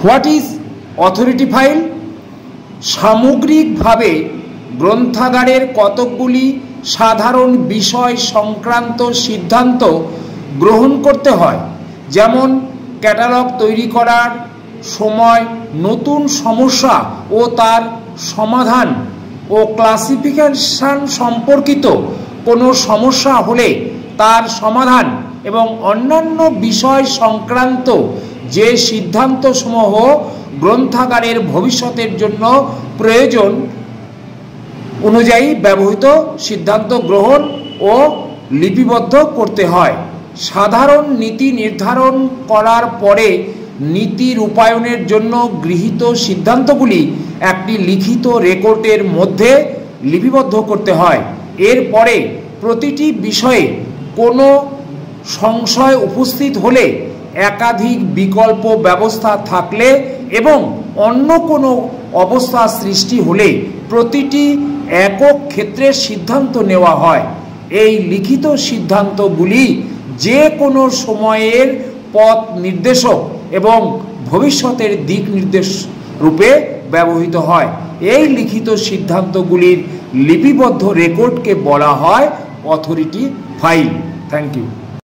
What is authority file? সামগ্রিকভাবে গ্রন্থাগারের কতকগুলি সাধারণ বিষয় সংক্রান্ত সিদ্ধান্ত গ্রহণ করতে হয়, যেমন ক্যাটালগ তৈরি করার সময় নতুন সমস্যা ও তার সমাধান ও ক্লাসিফিকেশন সম্পর্কিত কোনো সমস্যা হলে তার সমাধান এবং অন্যান্য বিষয় সংক্রান্ত যে সিদ্ধান্তসমূহ গ্রন্থাগারের ভবিষ্যতের জন্য প্রয়োজন অনুযায়ী ব্যবহৃত সিদ্ধান্ত গ্রহণ ও লিপিবদ্ধ করতে হয়। সাধারণ নীতি নির্ধারণ করার পরে নীতি রূপায়ণের জন্য গৃহীত সিদ্ধান্তগুলি একটি লিখিত রেকর্ডের মধ্যে লিপিবদ্ধ করতে হয়। এরপরে প্রতিটি বিষয়ে কোনো সংশয় উপস্থিত হলে, একাধিক বিকল্প ব্যবস্থা থাকলে এবং অন্য কোনো অবস্থা সৃষ্টি হলে প্রতিটি একক ক্ষেত্রে সিদ্ধান্ত নেওয়া হয়। এই লিখিত সিদ্ধান্তগুলি যে কোনো সময়ের পথ নির্দেশক এবং ভবিষ্যতের দিক নির্দেশ রূপে ব্যবহৃত হয়। এই লিখিত সিদ্ধান্তগুলির লিপিবদ্ধ রেকর্ডকে বলা হয় অথরিটি ফাইল। Thank you.